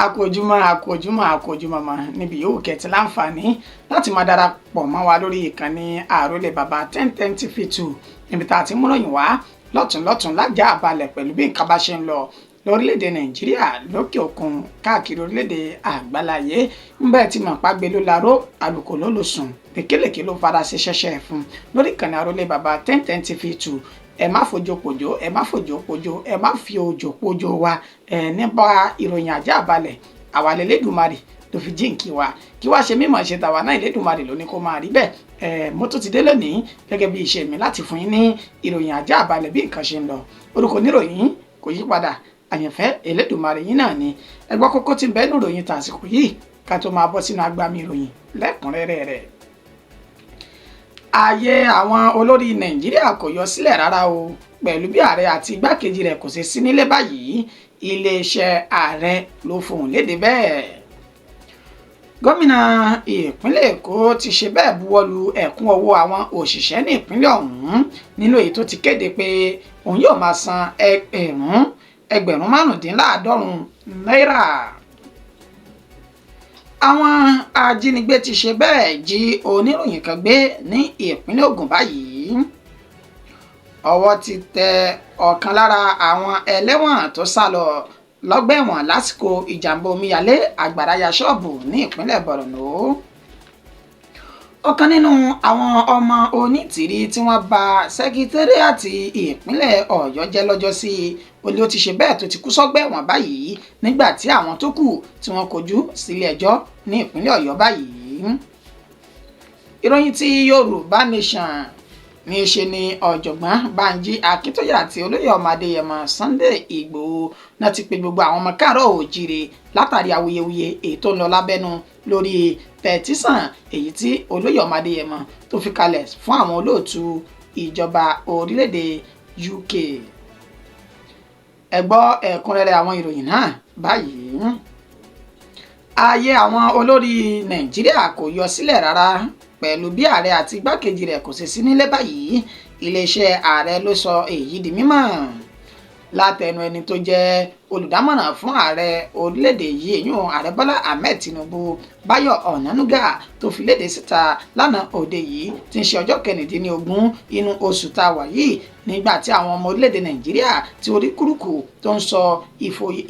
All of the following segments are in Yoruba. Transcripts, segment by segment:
Àkójúmọ́ níbi yòówù kẹ́tì láǹfààní láti máa darapọ̀ mọ́ wa lórí ìkànnì àròlé bàbá 1010 TV2 níbi tá a ti múròyìn wá lọ́tùnlọ́tùn lájà àbálẹ̀ pẹ̀lú bí nǹkan bá ṣe ń lọ lórílẹ̀‐èdè Nàìjíríà lókè òkun káàkiri orílẹ̀‐èdè àgbáláyé ń bẹ́ẹ̀ tí mọ̀ pàgbé ló laró àlùkò ló lò sùn lékelèké ló fara sí ṣẹ́ṣẹ́ fún lórí ìkànnì àròlé bàbá 1010 TV2 ẹ má fojo pojo ẹ má fojo pojo ẹ má fi ojo pojo wa nípa ìròyìn ajá àbálẹ̀ àwa lẹ́lẹ́dùmarè ló fi jíǹkí wa kí wá ṣe mímọ̀ ṣe tàwa náà Ẹlẹ́dùmarè ló ní kó máa rí bẹ́ẹ̀ mo tún ti dé lónìí gẹ́gẹ́ bí iṣẹ́ mi láti fún yín ní ìròyìn ajá àbálẹ̀ bí nǹkan ṣe ń lọ orúkọ oníròyìn kò yí padà àyànfẹ́ Ẹlẹ́dùmarè yín náà ni ẹgbọ́ kókó tí ń bẹ nínú ìròyìn tàsìkò yìí ká tó máa bọ́ sínú agbami ìròyìn lẹ́kùnrẹ́rẹ́ rẹ̀. Ààyè àwọn olórí Nàìjíríà kò yọ sílẹ̀ rárá o pẹ̀lú bí ààrẹ àti igbákejì rẹ̀ kò ṣe sí nílé báyìí iléeṣẹ́ ààrẹ ló fohùn lédè bẹ́ẹ̀. Gómìnà ìpínlẹ̀ Èkó ti ṣe bẹ́ẹ̀ buwọ́lu ẹ̀kún owó àwọn òṣìṣẹ́ ní ìpínlẹ̀ ọ̀hún nínú èyí tó ti kéde pé òun yóò máa san ẹgbẹ̀rún márùndínláàádọ́rùn náírà. Àwọn ajínigbé ti ṣe bẹ́ẹ̀ jí oníròyìn kan gbé ní ìpínlẹ̀ Ògùn báyìí. Ọwọ́ ti tẹ ọ̀kan lára àwọn ẹlẹ́wọ̀n tó sá lọ lọ́gbà ẹ̀wọ̀n lásìkò ìjàmbá omíyalé àgbàrá ya ṣọ́ọ̀bù ní ìpínlẹ̀ Borno. Ọ̀kan nínú àwọn ọmọ Onitiiri tí wọ́n bà sẹ́kítẹ́ríàtì ìpínlẹ̀ Ọ̀yọ́ jẹ́ lọ́jọ́sí olè ó ti ṣe bẹ́ẹ̀ tó ti kú sọ́gbà ẹ̀wọ̀n báyìí nígbà tí àwọn tó kù tí wọ́n kojú sílé ẹjọ́ ní ìpínlẹ̀ Ọ̀yọ́ báyìí. Ìròyìn tí Yorùbá Nation ní í ṣe ni ọ̀jọ̀gbọ́n Banji Akíntóyè àti olóyè ọmọ Adéyẹmọ Sunday Ìgbòho náà ti pe gbogbo àwọn ọmọ káàárọ̀ oòjíire látàrí awuyewuye èyí tó ń lọ lábẹ́nu lórí pẹ̀tísàn èyí tí olóyè ọmọ Adéyẹmọ tó fi kalẹ̀ fún àwọn olóòtú ìjọba orílẹ̀-èdè UK. Ẹ gbọ́ ẹ̀kúnrẹ́rẹ́ àwọn ìròyìn náà báyìí. Ààyè àwọn olórí Nàìjíríà kò yọ sílẹ̀ rárá pẹ̀lú bí ààrẹ àti igbákejì rẹ̀ kò ṣe sí nílé báyìí iléeṣẹ́ ààrẹ ló sọ èyí di mímọ̀ látẹnu ẹni tó jẹ́ olùdámọ̀ràn fún ààrẹ orílẹ̀-èdè yìí èyún ààrẹ Bọ́lá Ahmed Tinubu Báyọ̀ Ọ̀nànúgà tó fi léde síta lánàá òde yìí tí ń ṣe ọjọ́ 19 inú oṣù tá a wà yìí nígbà tí àwọn ọmọ orílẹ̀-èdè Nàìjíríà tí orí kúrúkù tó ń sọ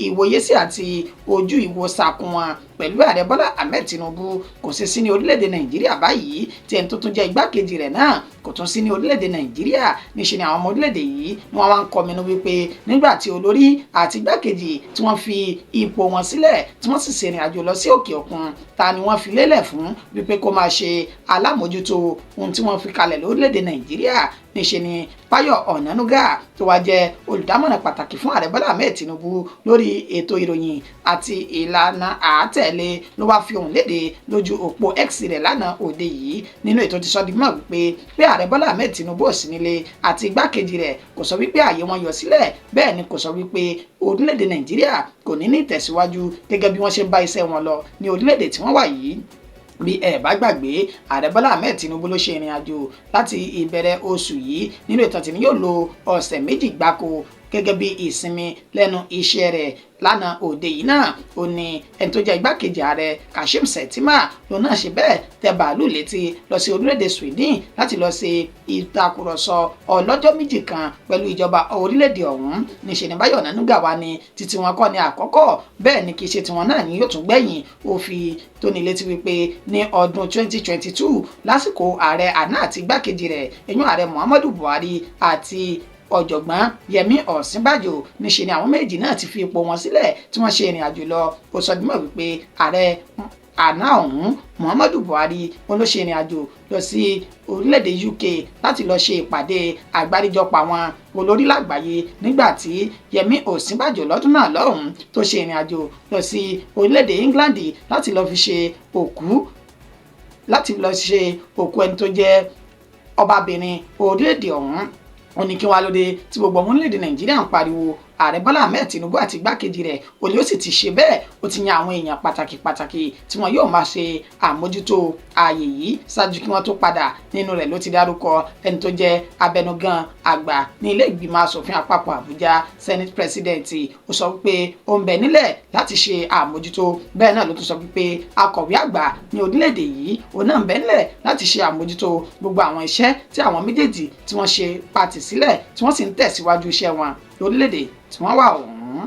ìwòyésí àti ojú ìwòsàkùn wọn pẹ̀lú ààrẹ Bọ́lá Ahmed Tinubu kò sí sí ní orílẹ̀-èdè Nàìjíríà báyìí tí ẹni tó tún jẹ́ igbákejì rẹ̀ náà kò tún sí ní orílẹ̀-èdè Nàìjíríà níṣẹ́ ni àwọn ọmọ orílẹ̀-èdè yìí ni wọ́n wá ń kọminú wípé nígbà tí olórí àti igbákejì tí wọ́n fi ipò wọn sílẹ̀ tí wọ́n sì ṣèrìn àjò lọ sí òkè òkun ta ni wọ́n fi lélẹ̀ fún wípé kó máa ṣe alámòjútó ohun tí wọ́n fi kalẹ̀ lórílẹ̀‐èdè Nàìjíríà níṣẹ́ ni Báyọ̀ Ọ̀nànúgà tó wá jẹ́ olùdámọ̀ràn pàtàkì fún ààrẹ Bọ́lá Ahmed Tinubu lórí ètò ìròyìn àti ìlànà àátẹ̀lé ló wá fi ohùn léde lójú òpó X rẹ̀ lánàá òde yìí nínú ètò ti sọ di mọ̀ wípé ààrẹ Bọ́lá Ahmed Tinubu ò sí nílé àti igbákejì rẹ̀ kò sọ wípé ààyè wọn yọ sílẹ̀ bẹ́ẹ̀ ni kò sọ wípé orílẹ̀-èdè Nàìjíríà kò ní ìtẹ̀síwájú gẹ́gẹ́ bí wọ́n ṣe ń bá iṣẹ́ wọn lọ ní orílẹ̀-èdè tí wọ́n wà yìí. Bí ẹ bá gbàgbé ààrẹ Bọ́lá Ahmed Tinubu ló ṣe ìrìn àjò láti ìbẹ̀rẹ̀ oṣù yìí nínú ìtàn tí ni yóò lo ọ̀sẹ̀ méjì gbáko gẹ́gẹ́ bí ìsinmi lẹ́nu iṣẹ́ rẹ̀ lánàá òde yìí náà ó ní ẹni tó jẹ́ igbákejì ààrẹ Kashim Shettima lòun náà ṣe bẹ́ẹ̀ tẹ bàálù létí lọ sí orílẹ̀-èdè Sweden láti lọ ṣe ìtakùrọ̀sọ ọlọ́jọ́ méjì kan pẹ̀lú ìjọba orílẹ̀-èdè ọ̀hún níṣẹ́ ní Báyọ̀ Ọ̀nànúgà wá ní títí wọn kọ́ ní àkọ́kọ́ bẹ́ẹ̀ ni kì í ṣe tiwọn náà ni yóò tún gbẹ̀yìn ó fi tó ní létí wípé ní ọdún 2022 lásìkò ààrẹ àná àti igbákejì rẹ̀ ẹ̀yún ààrẹ Muhammadu Buhari àti ọ̀jọ̀gbọ́n Yẹmí Ọ̀sínbàjò níṣẹ́ ni àwọn méjì náà ti fi ipò wọn sílẹ̀ tí wọ́n ṣe ìrìn àjò lọ ó sọ dímọ̀ wípé ààrẹ àná ọ̀hún Muhammadu Buhari wọn ló ṣe ìrìn àjò lọ sí orílẹ̀-èdè UK láti lọ ṣe ìpàdé àgbáríjọpọ̀ àwọn olórí lágbàáyé nígbà tí Yẹmí Ọ̀sínbàjò lọ́dún náà lọ́hùn tó ṣe ìrìn àjò lọ sí orílẹ̀-èdè England láti lọ fi ṣe òkú ẹni tó jẹ́ ọbabìnrin orílẹ̀-èdè ọ̀hún ó ní kí wá lóde tí gbogbo ọmọ orílẹ̀-èdè Nàìjíríà ń pariwo ààrẹ Bọ́lá Ahmed Tinubu àti igbákejì rẹ̀ òní ó sì ti ṣe bẹ́ẹ̀ ó ti yan àwọn èèyàn pàtàkì tí wọn yóò máa ṣe àmójútó ààyè yìí ṣáájú kí wọ́n tó padà. Nínú rẹ̀ ló ti dárúkọ ẹni tó jẹ́ abẹnugan àgbà ní ilé ìgbìmọ̀ asòfin àpapọ̀ Àbújá Senate President. Ó sọ wípé ó ń bẹ nílẹ̀ láti ṣe àmójútó. Bẹ́ẹ̀ náà ló tún sọ wípé akọ̀wé àgbà ní orílẹ̀-èdè yìí òun náà ń bẹ nílẹ̀ láti ṣe àmójútó gbogbo àwọn iṣẹ́ tí àwọn méjèèjì tí wọ́n ṣe pàtì sílẹ̀ tí wọ́n sì ń tẹ̀síwájú iṣẹ́ wọn lórílẹ̀-èdè tí wọ́n wà ọ̀hún.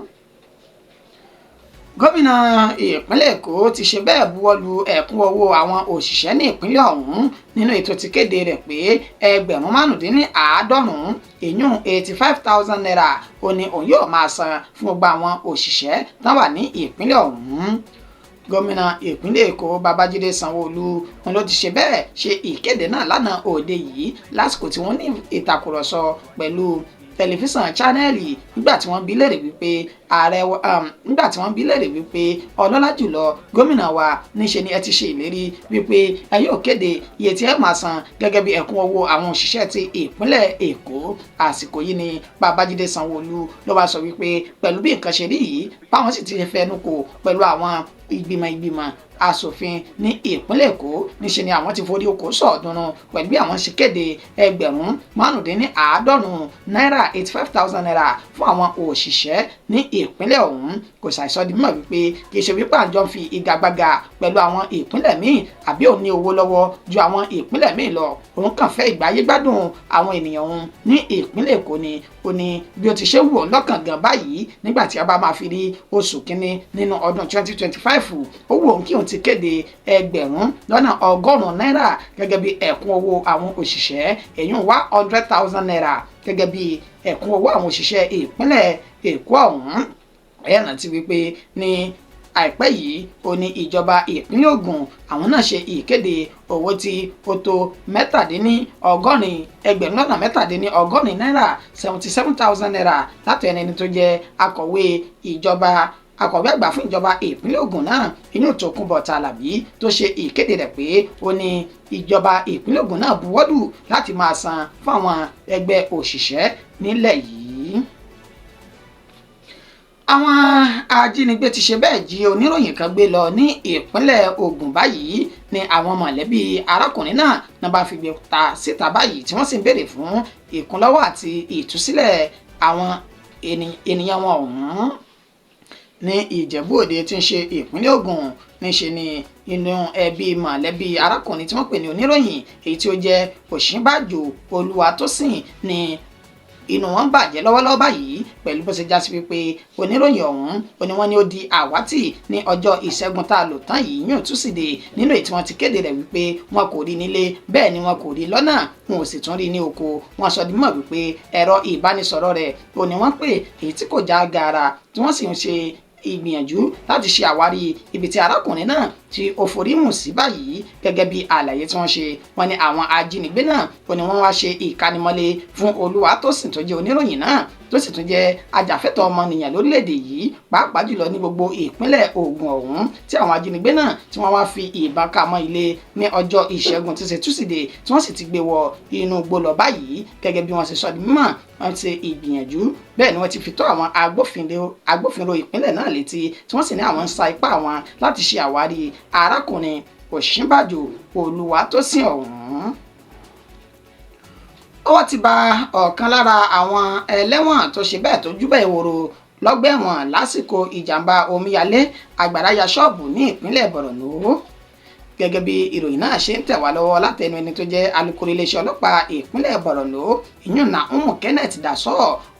Gómìnà ìpínlẹ̀ Èkó ti ṣe bẹ́ẹ̀ buwọ́lu ẹ̀kúnwó àwọn òṣìṣẹ́ ní ìpínlẹ̀ ọ̀hún nínú ètò tí kéde rẹ̀ pé ẹgbẹ̀rún márùndínláàádọ́rùn-ún ìyún 85,000 naira ó ní òun yóò máa san fún gbogbo àwọn òṣìṣẹ́ tán wà ní ìpínlẹ̀ ọ̀hún. Gómìnà ìpínlẹ̀ Èkó Babájídé Sanwó-Olú wọn ló ti ṣe bẹ́ẹ̀ ṣe ìkéde náà lánàá òde yìí lásìkò tí wọ́n ní ìtàkùrọ̀sọ pẹ̀lú tẹlifíṣàn Channel nígbà tí wọ́n bi léèrè wípé ọlọ́lá jùlọ gómìnà wa níṣe ni ẹ ti ṣe ìlérí wípé ẹ yóò kéde iye tí ẹ máa san gẹ́gẹ́ bí ẹ̀kúnwó àwọn òṣìṣẹ́ ti ìpínlẹ̀ Èkó. Àsìkò yìí ni Babájídé Sanwó-Olú ló bá sọ wípé pẹ̀lú bí nǹkan ṣe rí yìí báwọn sì ti fẹnu kò pẹ̀lú àwọn ìgbìmọ̀ asòfin ní ìpínlẹ̀ Èkó níṣe ni àwọn ti forí oko sọ̀ọ́dúnrún pẹ̀lú bí àwọn ṣe kéde ẹgbẹ̀rún márùndínláàádọ́rùn-ún náírà 85,000 naira fún àwọn òṣìṣẹ́ ní ìpínlẹ̀ ọ̀hún. Kò ṣàìsọ di mímọ̀ wípé kì í ṣe wípé àjọ ń fi igagbága pẹ̀lú àwọn ìpínlẹ̀ míì àbí òun ní owó lọ́wọ́ ju àwọn ìpínlẹ̀ míì lọ. Òun kàn fẹ́ ìgbáyé gbádùn àwọn ènìyàn òun ní ìpínlẹ̀ Èkó ni ó ní bí ó ti ṣe wù ọ́ lọ́kàn gan báyìí nígbà tí a bá máa fi rí oṣù kínní nínú ọdún 2025 ó wù òun kí òun ti kéde ẹgbẹ̀rún lọ́nà ọgọ́rùn-ún náírà gẹ́gẹ́ bí ẹ̀kúnwó àwọn òṣìṣẹ́ èyún 100,000 naira gẹ́gẹ́ bí ẹ̀kúnwó àwọn òṣìṣẹ́ ìpínlẹ̀ Èkó ọ̀hún. Ẹ rántí wípé ní àìpẹ́ yìí ó ní ìjọba ìpínlẹ̀ Ògùn àwọn náà ṣe ìkéde owó tí ó tó ẹgbẹ̀rún lọ́nà mẹ́tàdínlọ́gọ́rin náírà 77,000 naira láti ẹni tó jẹ́ akọ̀wé àgbà fún ìjọba ìpínlẹ̀ Ògùn náà inú Tókunbọ̀ Tàlàbí tó ṣe ìkéde rẹ̀ pé ó ní ìjọba ìpínlẹ̀ Ògùn náà buwọ́lù láti máa san fún àwọn ẹgbẹ́ òṣìṣẹ́ nílẹ̀ yìí. Àwọn ajínigbé ti ṣe bẹ́ẹ̀ jí oníròyìn kan gbé lọ ní ìpínlẹ̀ Ògùn báyìí ní àwọn mọ̀lẹ́bí arákùnrin náà bá fi gbé ta síta báyìí tí wọ́n sì ń béèrè fún ìkúnlọ́wọ́ àti ìtúsílẹ̀ àwọn ènìyàn wọn ọ̀hún. Ní Ìjẹ̀bú Òde tí ń ṣe ìpínlẹ̀ Ògùn níṣe ni inú ẹbí mọ̀lẹ́bí arákùnrin tí wọ́n pè ní oníròyìn èyí tí ó jẹ́ Òṣínbàjò Olúwatósìn ní inú wọn bàjẹ́ lọ́wọ́lọ́wọ́ báyìí pẹ̀lú bó ṣe já sí wípé oníròyìn ọ̀hún ó ní wọ́n ní ó di àwátì ní ọjọ́ ìṣẹ́gun tá a lò tán yìí yóò túsìdè nínú èyí tí wọ́n ti kéde rẹ̀ wípé wọn kò rí nílé bẹ́ẹ̀ ni wọn kò rí lọ́nà wọn ò sì tún rí ní oko. Wọ́n sọ di mọ̀ wípé ẹ̀rọ ìbánisọ̀rọ̀ rẹ̀ ó ní wọ́n pè èyí tí kò já gaara tí wọ́n sì ń ṣe ìgbìyànjú láti ṣe àwárí ibi tí arákùnrin náà tí ó forí mù sí báyìí gẹ́gẹ́ bí àlàyé tí wọ́n ṣe. Wọ́n ní àwọn ajínigbé náà ó ní wọ́n wá ṣe ìkánimọ́lé fún Olúwatósìn tó jẹ́ oníròyìn náà tó sì tún jẹ́ ajàfẹ́tọ̀ọ́ ọmọnìyàn lórílẹ̀‐èdè yìí pàápàá jùlọ ní gbogbo ìpínlẹ̀ Ògùn ọ̀hún tí àwọn ajínigbé náà tí wọ́n wá fi ìbọn ká mọ́ ilé ní ọjọ́ ìṣẹ́gun tí ṣe túsìdè tí wọ́n sì ti gbé wọ inú igbó lọ báyìí gẹ́gẹ́ bí wọ́n ṣe sọ di mímọ̀. Wọ́n ti ìgbìyànjú bẹ́ẹ̀ ni wọ́n ti fi tó àwọn agbófinró ìpínlẹ̀ náà létí tí wọ́n sì ní àwọn ń sa ipá wọn láti ṣe àwárí arákùnrin Òṣínbàjò Olúwatósìn ọ̀hún. Ọwọ́ ti bà ọ̀kan lára àwọn ẹlẹ́wọ̀n tó ṣe bẹ́ẹ̀ tó júbà ìwòrò lọ́gbà ẹ̀wọ̀n lásìkò ìjàmbá omíyalé àgbàrá ya ṣọ́ọ̀bù ní ìpínlẹ̀ Borno. Gẹ́gẹ́ bí ìròyìn náà ṣe ń tẹ̀ wá lọ́wọ́ látẹnu ẹni tó jẹ́ alukoro iléeṣẹ́ ọlọ́pàá ìpínlẹ̀ Borno ìyún Nahum Kenneth Dasọ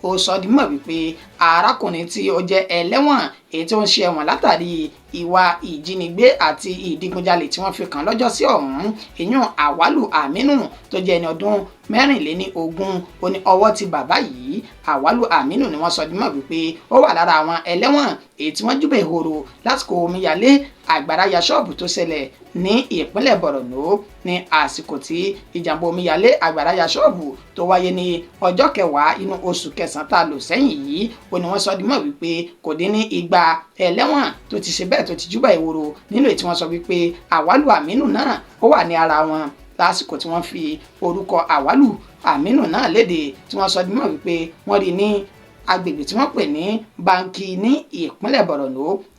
ó sọ di mọ̀ wípé arákùnrin tí ó jẹ́ ẹlẹ́wọ̀n èyí tó ń ṣe ẹ̀wọ̀n látàrí ìwà ìjínigbé àti ìdigunjalè tí wọ́n fi kàn lọ́jọ́ sí ọ̀hún ìyún Àwálù Àmínú tó jẹ́ ẹni ọdún 24 ó ní ọwọ́ ti bàbá yìí. Àwálù Àmínú ni wọ́n sọ di mọ̀ wípé ó wà lára àwọn ẹlẹ́wọ̀n èyí tí wọ́n júbà ìhòòrò lásìkò omíyalé àgbàrá ya ṣọ́ọ̀bù tó ṣẹlẹ̀ ní ìpínlẹ̀ Borno ní àsìkò tí ìjàmbá omíyalé àgbàrá ya ṣọ́ọ̀bù tó wáyé ní ọjọ́ 10 inú oṣù kẹsàn-án tá a lò sẹ́yìn yìí ó ní wọ́n sọ di mọ̀ wípé kò dín ní 200 ẹlẹ́wọ̀n tó ti ṣe bẹ́ẹ̀ tó ti júbà ìhòòrò nínú èyí tí wọ́n sọ wípé Àwálù Àmínú náà ó wà ní ara wọn lásìkò tí wọ́n fi orúkọ Àwálù Àmínú náà léde tí wọ́n sọ di mọ̀ wípé wọ́n rí ní agbègbè tí wọ́n pè ní Banki ní ìpínlẹ̀ Borno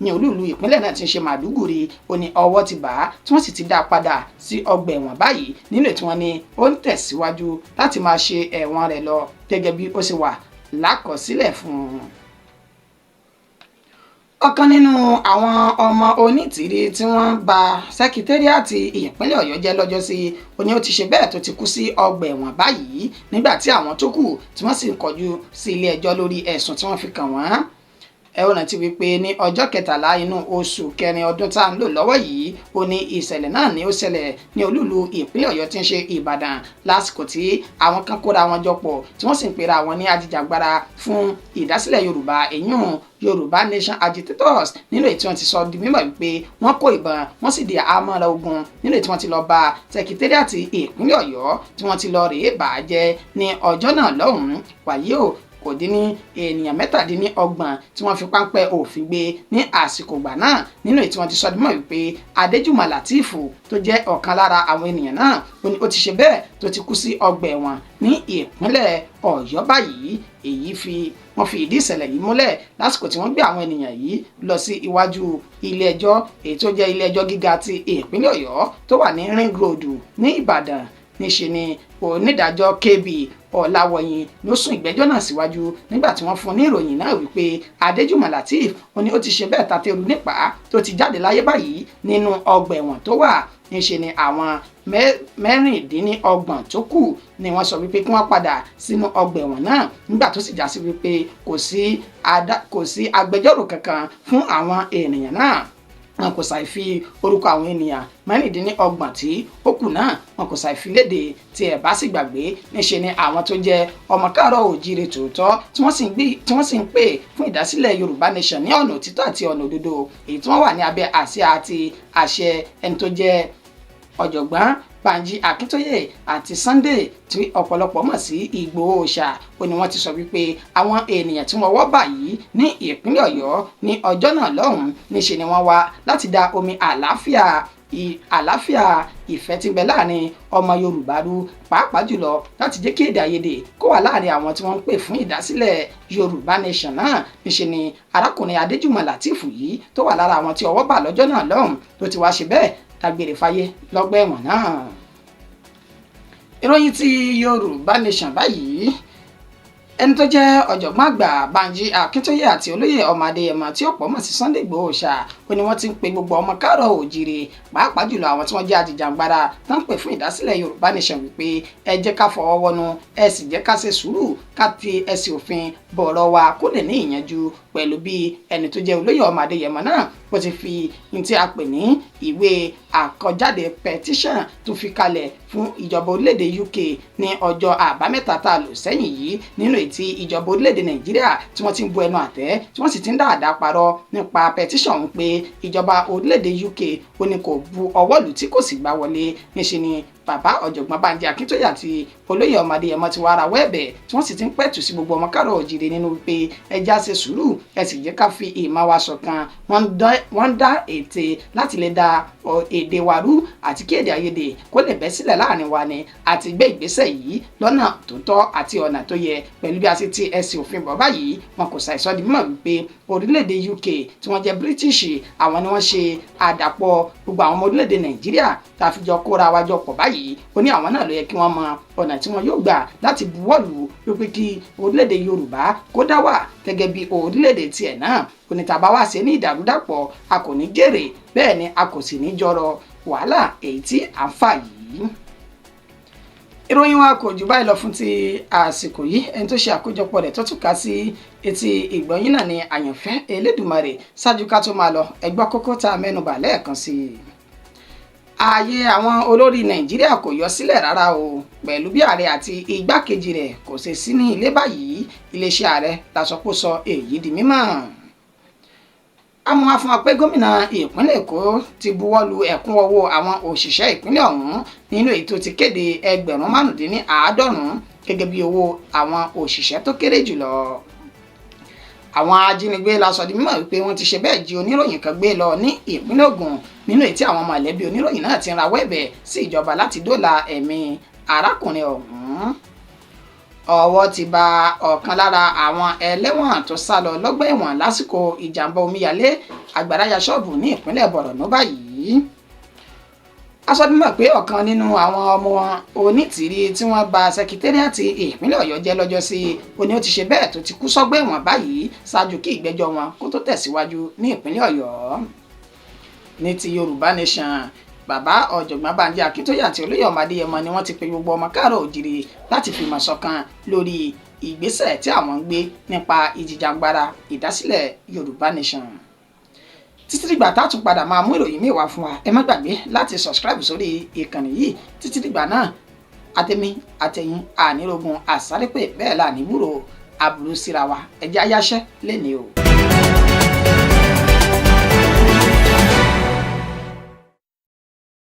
ní olúùlú ìpínlẹ̀ náà ti ń ṣe Maiduguri ó ní ọwọ́ ti bà á tí wọ́n sì ti dá a padà sí ọgbà ẹ̀wọ̀n báyìí nínú ètò wọn ni ó ń tẹ̀síwájú láti máa ṣe ẹ̀wọ̀n rẹ̀ lọ gẹ́gẹ́ bí ó ṣe wà lákọsílẹ̀ fún un. Ọ̀kan nínú àwọn ọmọ Onitiiri tí wọ́n bà sẹ́kítẹ́ríàtì ìpínlẹ̀ Ọ̀yọ́ jẹ́ lọ́jọ́sí ó ní ó ti ṣe bẹ́ẹ̀ tó ti kú sí ọgbà ẹ̀wọ̀n báyìí nígbà tí àwọn tó kù tí wọ́n sì ń kọjú sí ilé ẹjọ́ lórí ẹ̀sùn tí wọ́n fi kàn wọ́n. Ẹ ó rántí wípé ní ọjọ́ 13 inú oṣù kẹrin ọdún tá à ń lò lọ́wọ́ yìí ó ní ìṣẹ̀lẹ̀ náà ni ó ṣẹlẹ̀ ní olúùlú ìpínlẹ̀ Ọ̀yọ́ tí ń ṣe Ìbàdàn lásìkò tí àwọn kan kóra wọn jọ pọ̀ tí wọ́n sì ń pera wọn ní ajìjàgbara fún ìdásílẹ̀ Yorùbá èyún Yorùbá Nation Agitators nínú èyí tí wọ́n ti sọ di mímọ̀ wípé wọ́n kó ìbọn wọ́n sì di àmọ́ra ogun nínú èyí tí wọ́n ti lọ bá sẹkítẹ́ríàtì ìpínlẹ̀ Ọ̀yọ́ tí wọ́n ti lọ rèé bàjẹ́ ní ọjọ́ náà lọ́hùn-ún wàyí o kò dín ní ènìyàn 27 tí wọ́n fi páńpẹ́ òfin gbé ní àsìkò ìgbà náà nínú èyí tí wọ́n ti sọ dímọ̀ wípé Adéjùmọ̀ Látìfù tó jẹ́ ọ̀kan lára àwọn ènìyàn náà ó ti ṣe bẹ́ẹ̀ tó ti kú sí ọgbà ẹ̀wọ̀n ní ìpínlẹ̀ Ọ̀yọ́ báyìí wọ́n fi ìdí ìṣẹ̀lẹ̀ yìí múlẹ̀ lásìkò tí wọ́n gbé àwọn ènìyàn yìí lọ sí iwájú ilé ẹjọ́ èyí tó jẹ́ ilé ẹjọ́ gíga ti ìpínlẹ̀ Ọ̀yọ́ tó wà ní Ring Road ní Ìbàdàn níṣe ni onídàájọ́ KB Ọláwọyìn ló sún ìgbẹ́jọ́ náà síwájú nígbà tí wọ́n fún ní ìròyìn náà wípé Adéjùmọ̀ Látìf ó ní ó ti ṣe bẹ́ẹ̀ tateru nípa tó ti jáde láyé báyìí nínú ọgbà ẹ̀wọ̀n tó wà níṣe ni àwọn 26 tó kù ni wọ́n sọ wípé kí wọ́n padà sínú ọgbà ẹ̀wọ̀n náà nígbà tó sì já sí wípé kò sí agbẹjọ́rò kankan fún àwọn ènìyàn náà wọn kò ṣàì fi orúkọ àwọn ènìyàn 26 tí ó kù náà wọn kò ṣàì fi léde tí ẹ bá sì gbàgbé níṣe ni àwọn tó jẹ́ ọmọ káàárọ̀ oòjíire tòótọ́ tí wọ́n sì ń pè fún ìdásílẹ̀ Yorùbá Nation ní ọ̀nà òtítọ́ àti ọ̀nà òdodo èyí tí wọ́n wà ní abẹ́ àsíá àti àṣẹ ẹni tó jẹ́ ọ̀jọ̀gbọ́n Banji Akíntóyè àti Sunday tí ọ̀pọ̀lọpọ̀ mọ̀ sí Ìgbòho Òòṣà ó ní wọ́n ti sọ wípé àwọn ènìyàn tí wọ́n wọ́ báyìí ní ìpínlẹ̀ Ọ̀yọ́ ní ọjọ́ náà lọ́hùn-ún níṣe ni wọ́n wá láti da omi àlàáfíà ìfẹ́ tí ń bẹ láàrin ọmọ Yorùbá rú pàápàá jùlọ láti jẹ́ kí èdè àìyedè kó wà láàrin àwọn tí wọ́n ń pè fún ìdásílẹ̀ Yorùbá Nation náà níṣe ni arákùnrin Adéjùmọ̀ Látìf yìí tó wà lára àwọn tí ọwọ́ bà lọ́jọ́ náà lọ́hùn tó ti wá ṣe bẹ́ẹ̀ dágbére fáyé lọ́gbà ẹ̀wọ̀n náà. Ìròyìn ti Yorùbá Nation báyìí ẹni tó jẹ́ ọ̀jọ̀gbọ́n àgbà Banji Akíntóyè àti olóyè ọmọ Adéyẹmọ tí ọ̀pọ̀ mọ̀ sí Sunday Ìgbòho Òòṣà ó ní wọ́n ti ń pe gbogbo ọmọ káàárọ̀ oòjíire pàápàá jùlọ àwọn tí wọ́n jẹ́ ajìjàǹgbara tó ń pè fún ìdásílẹ̀ Yorùbá Nation wípé ẹ jẹ́ ká fọwọ́ wọnú ẹ sì jẹ́ ká ṣe sùúrù ká ti ẹsẹ̀ òfin bọ̀rọ̀ wa kó lè ní ìyanjú pẹ̀lú bí ẹni tó jẹ́ olóyè ọmọ Adéyẹmọ náà bó ti fi ní tí a pè ní ìwé àkọjáde petition tó fi kalẹ̀ fún ìjọba orílẹ̀-èdè UK ní ọjọ́ àbámẹ́ta tá a lò sẹ́yìn yìí nínú ètí ìjọba orílẹ̀-èdè Nàìjíríà tí wọ́n ti ń bu ẹnu àtẹ́ tí wọ́n sì ti ń dáadáa parọ́ nípa petition ọ̀hún pé ìjọba orílẹ̀-èdè UK ó ní kò bu ọwọ́ lù tí kò sì gbà wọlé níṣe ni bàbá ọ̀jọ̀gbọ́n Banji Akíntóyè àti olóyè ọmọ Adéyẹmọ ti wá ara wẹ́ẹ̀bẹ̀ tí wọ́n sì ti ń pẹ̀tù sí gbogbo ọmọ káàárọ̀ oòjíire nínú wípé ẹja ṣe sùúrù ẹ sì jẹ́ ká fi ìmọ̀ wa ṣọ̀kan wọ́n dá ète láti lè da èdè wa rú àti kí èdè àìyedè kó lè bẹ́ sílẹ̀ láàrin wa ni àti gbé ìgbésẹ̀ yìí lọ́nà tó tọ́ àti ọ̀nà tó yẹ pẹ̀lú bí a ṣe ti ẹ̀sìn òfin bọ̀ báyìí wọn kò ṣàìsọ di mímọ̀ wípé orílẹ̀-èdè UK tí wọ́n jẹ́ British àwọn ni wọ́n ṣe àdàpọ̀ gbogbo àwọn ọmọ orílẹ̀-èdè Nàìjíríà tá a fi jọ kóra wa jọ pọ̀ báyìí ó ní àwọn náà ló yẹ kí wọ́n mọ ọ̀nà tí wọ́n yóò gbà láti buwọ́lù wípé kí orílẹ̀-èdè Yorùbá kó dá wà gẹ́gẹ́ bí orílẹ̀-èdè tiẹ̀ náà onítàbá wá ṣe ní ìdàrúdàpọ̀ a kò ní jèrè bẹ́ẹ̀ ni a kò sì ní jọrọ wàhálà èyí tí à ń fà yìí. Ìròyìn wa kò jù báyìí lọ fún ti àsìkò yìí ẹni tó ṣe àkójọpọ̀ rẹ̀ tó tún ká sí etí ìgbọ̀nyín náà ni àyànfẹ́ Elédùmarè ṣáájú ká tó máa lọ ẹ gbọ́ kókó tá a mẹ́nubà lẹ́ẹ̀kan sí i. Ààyè àwọn olórí Nàìjíríà kò yọ sílẹ̀ rárá o pẹ̀lú bí ààrẹ àti igbákejì rẹ̀ kò ṣe sí ní ilé báyìí iléeṣẹ́ ààrẹ lásọpọ̀ sọ èyí di mímọ̀. Àmọ́ afúnwa pé gómìnà ìpínlẹ̀ Èkó ti buwọ́lu ẹ̀kúnwọ́wọ́ àwọn òṣìṣẹ́ ìpínlẹ̀ ọ̀hún nínú èyí tó ti kéde 95,000 gẹ́gẹ́ bí owó àwọn òṣìṣẹ́ tó kéré jùlọ. Àwọn ajínigbé la sọ di mímọ̀ wípé wọ́n ti ṣe bẹ́ẹ̀ jí oníròyìn kan gbé lọ ní ìpínlẹ̀ Ògùn nínú èyí tí àwọn mọ̀lẹ́bí oníròyìn náà ti ń rawọ́ ẹ̀bẹ̀ sí ìjọba láti dóòlà ẹ̀mí arákùnrin ọ̀hún. ọwọ́ ti bà ọ̀kan lára àwọn ẹlẹ́wọ̀n tó sá lọ lọ́gbà ẹ̀wọ̀n lásìkò ìjàmbá omíyalé àgbàrá ya ṣọ́ọ̀bù ní ìpínlẹ̀ Borno báyìí. Aṣọ́dúnmọ̀ pé ọ̀kan nínú àwọn ọmọ Onitiiri tí wọ́n bà sẹkítẹ́ríàtì ìpínlẹ̀ Ọ̀yọ́ jẹ́ lọ́jọ́sí ó ní ó ti ṣe bẹ́ẹ̀ tó ti kú sọ́gbà ẹ̀wọ̀n báyìí ṣáájú kí ìgbẹ́jọ́ wọn kó tó tẹ̀síwájú ní ìpínlẹ̀ Ọ̀yọ́. Ní ti Yorùbá Nation, bàbá ọ̀jọ̀gbọ́n Bánjí Akíntóyè àti olóyè ọmọ Adéyẹmọ ni wọ́n ti pe gbogbo ọmọ káàárọ̀ òjìrì láti fìmọ̀ ṣọ̀kan lórí ìgbésẹ̀ tí àwọn ń gbé nípa ìjìjàgbara ìdásílẹ̀ Yorùbá Nation. Títí dìgbà tá a tún padà máa mú ìròyìn míì wá fún wa, ẹ má gbàgbé láti subscribe sórí ìkànnì yìí. Títí dìgbà náà, àtẹ̀mí àtẹ̀yìn ànírógun àsárépè bẹ́ẹ̀ là ní wúrò aburú síra wa. Ẹ jẹ́ ayáṣẹ́ lénìí o.